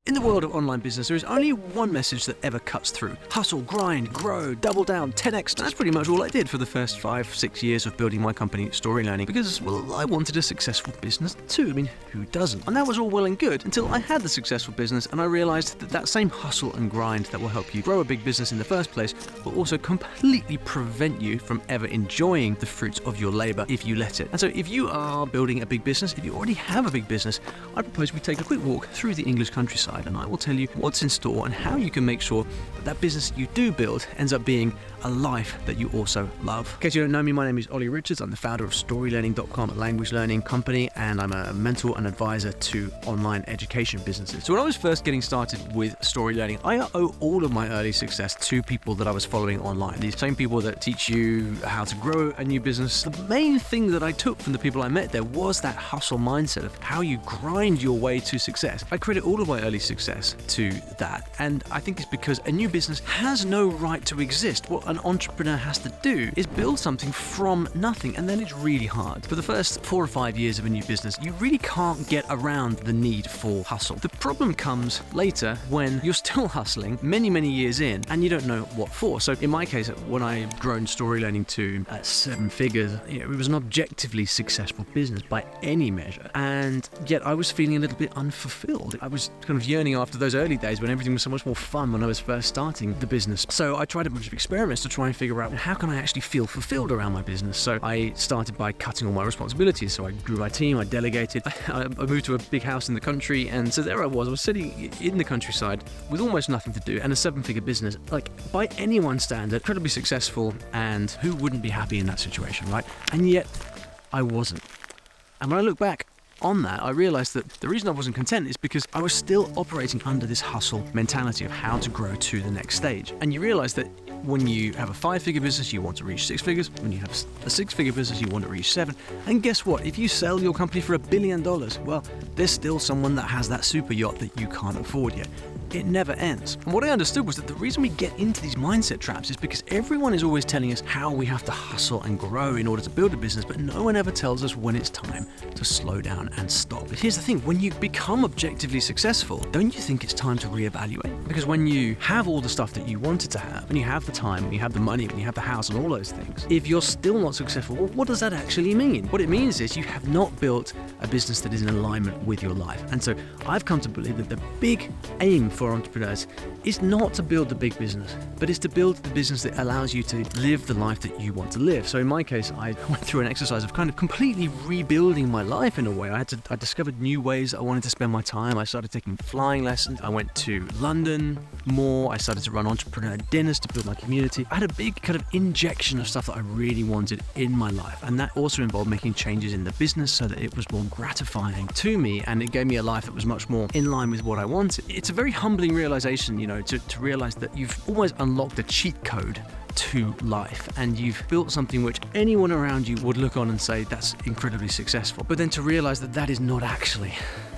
In the world of online business, there is only one message that ever cuts through. Hustle, grind, grow, double down, 10x. That's pretty much all I did for the first 5-6 years of building my company, Story Learning, because, well, I wanted a successful business too. I mean, who doesn't? And that was all well and good until I had the successful business and I realized that that same hustle and grind that will help you grow a big business in the first place will also completely prevent you from ever enjoying the fruits of your labor if you let it. And so if you are building a big business, if you already have a big business, I propose we take a quick walk through the English countryside and I will tell you what's in store and how you can make sure that that business you do build ends up being a life that you also love. In case you don't know me, my name is Ollie Richards. I'm the founder of StoryLearning.com, a language learning company, and I'm a mentor and advisor to online education businesses. So when I was first getting started with story learning, I owe all of my early success to people that I was following online. These same people that teach you how to grow a new business. The main thing that I took from the people I met there was that hustle mindset of how you grind your way to success. I credit all of my early success to that, and I think it's because a new business has no right to exist. What an entrepreneur has to do is build something from nothing, and then it's really hard. For the first 4 or 5 years of a new business, you really can't get around the need for hustle. The problem comes later when you're still hustling many years in and you don't know what for. So in my case, when I grown Story Learning to 7 figures, it was an objectively successful business by any measure, and yet I was feeling a little bit unfulfilled. I was kind of yearning after those early days when everything was so much more fun when I was first starting the business. So I tried a bunch of experiments to try and figure out how can I actually feel fulfilled around my business. So I started by cutting all my responsibilities. So I grew my team, I delegated, I moved to a big house in the country, and so there I was sitting in the countryside with almost nothing to do and a 7-figure business, like by anyone's standard, incredibly successful, and who wouldn't be happy in that situation, right? And yet I wasn't. And when I look back on that, I realized that the reason I wasn't content is because I was still operating under this hustle mentality of how to grow to the next stage. And you realize that when you have a 5-figure business, you want to reach 6 figures. When you have a 6-figure business, you want to reach 7. And guess what? If you sell your company for $1 billion, well, there's still someone that has that super yacht that you can't afford yet. It never ends. And what I understood was that the reason we get into these mindset traps is because everyone is always telling us how we have to hustle and grow in order to build a business, but no one ever tells us when it's time to slow down and stop. But here's the thing, when you become objectively successful, don't you think it's time to reevaluate? Because when you have all the stuff that you wanted to have, when you have the time, when you have the money, when you have the house and all those things, if you're still not successful, well, what does that actually mean? What it means is you have not built a business that is in alignment with your life. And so I've come to believe that the big aim for entrepreneurs is not to build the big business, but it's to build the business that allows you to live the life that you want to live. So in my case, I went through an exercise of kind of completely rebuilding my life in a way. I discovered new ways I wanted to spend my time. I started taking flying lessons. I went to London more. I started to run entrepreneur dinners to build my community. I had a big kind of injection of stuff that I really wanted in my life. And that also involved making changes in the business so that it was more gratifying to me. And it gave me a life that was much more in line with what I wanted. It's a very humbling realization, to realize that you've almost unlocked a cheat code to life, and you've built something which anyone around you would look on and say that's incredibly successful. But then to realize that that is not actually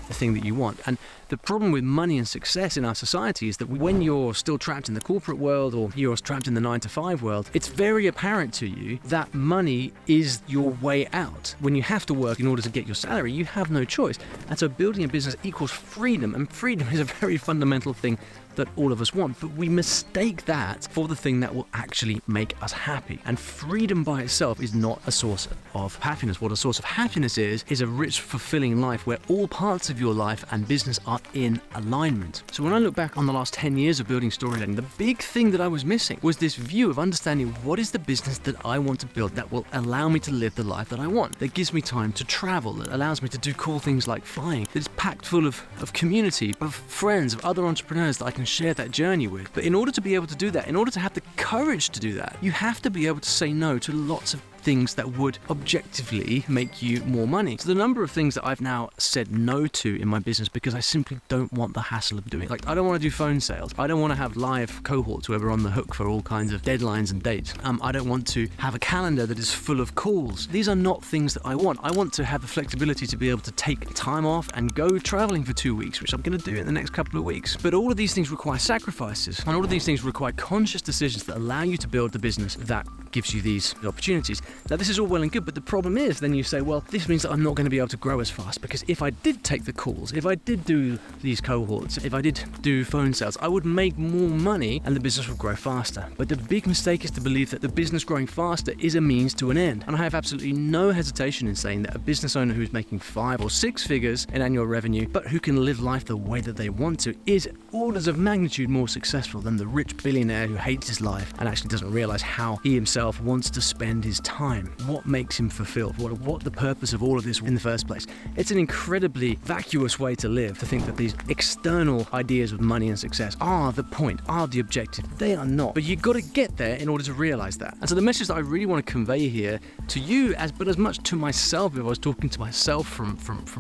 the thing that you want. And the problem with money and success in our society is that when you're still trapped in the corporate world or you're trapped in the 9-to-5 world, it's very apparent to you that money is your way out. When you have to work in order to get your salary, you have no choice. And so building a business equals freedom, and freedom is a very fundamental thing that all of us want, but we mistake that for the thing that will actually make us happy. And freedom by itself is not a source of happiness. What a source of happiness is a rich, fulfilling life where all parts of your life and business are in alignment. So when I look back on the last 10 years of building Story Learning, the big thing that I was missing was this view of understanding what is the business that I want to build that will allow me to live the life that I want, that gives me time to travel, that allows me to do cool things like flying, that is packed full of community, of friends, of other entrepreneurs that I can share that journey with. But in order to be able to do that, in order to have the courage to do that, you have to be able to say no to lots of things that would objectively make you more money. So the number of things that I've now said no to in my business because I simply don't want the hassle of doing it. Like, I don't want to do phone sales. I don't want to have live cohorts where we're on the hook for all kinds of deadlines and dates. I don't want to have a calendar that is full of calls. These are not things that I want. I want to have the flexibility to be able to take time off and go traveling for 2 weeks, which I'm going to do in the next couple of weeks. But all of these things require sacrifices, and all of these things require conscious decisions that allow you to build the business that gives you these opportunities. Now, this is all well and good, but the problem is then you say, well, this means that I'm not going to be able to grow as fast, because if I did take the calls, if I did do these cohorts, if I did do phone sales, I would make more money and the business would grow faster. But the big mistake is to believe that the business growing faster is a means to an end. And I have absolutely no hesitation in saying that a business owner who's making 5 or 6 figures in annual revenue, but who can live life the way that they want to, is orders of magnitude more successful than the rich billionaire who hates his life and actually doesn't realize how he himself wants to spend his time. What makes him fulfilled? What the purpose of all of this in the first place? It's an incredibly vacuous way to live, to think that these external ideas of money and success are the point, are the objective. They are not. But you've got to get there in order to realize that. And so the message that I really want to convey here to you, but as much to myself, if I was talking to myself from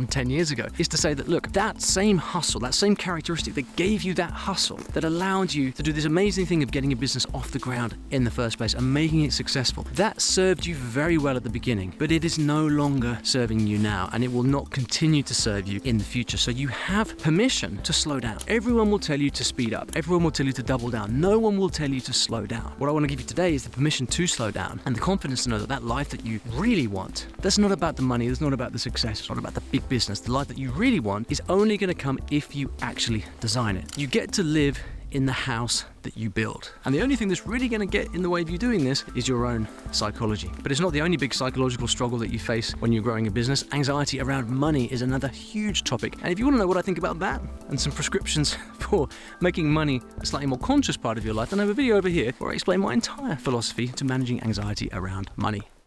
10 years ago, is to say that, look, that same hustle, that same characteristic that gave you that hustle, that allowed you to do this amazing thing of getting a business off the ground in the first place and making it successful, that served you very well at the beginning, but it is no longer serving you now, and it will not continue to serve you in the future. So you have permission to slow down. Everyone will tell you to speed up. Everyone will tell you to double down. No one will tell you to slow down. What I want to give you today is the permission to slow down and the confidence to know that that life that you really want, that's not about the money, that's not about the success, it's not about the big business. The life that you really want is only going to come if you actually design it. You get to live in the house that you build. And the only thing that's really going to get in the way of you doing this is your own psychology. But it's not the only big psychological struggle that you face when you're growing a business. Anxiety around money is another huge topic. And if you want to know what I think about that and some prescriptions for making money a slightly more conscious part of your life, then I have a video over here where I explain my entire philosophy to managing anxiety around money.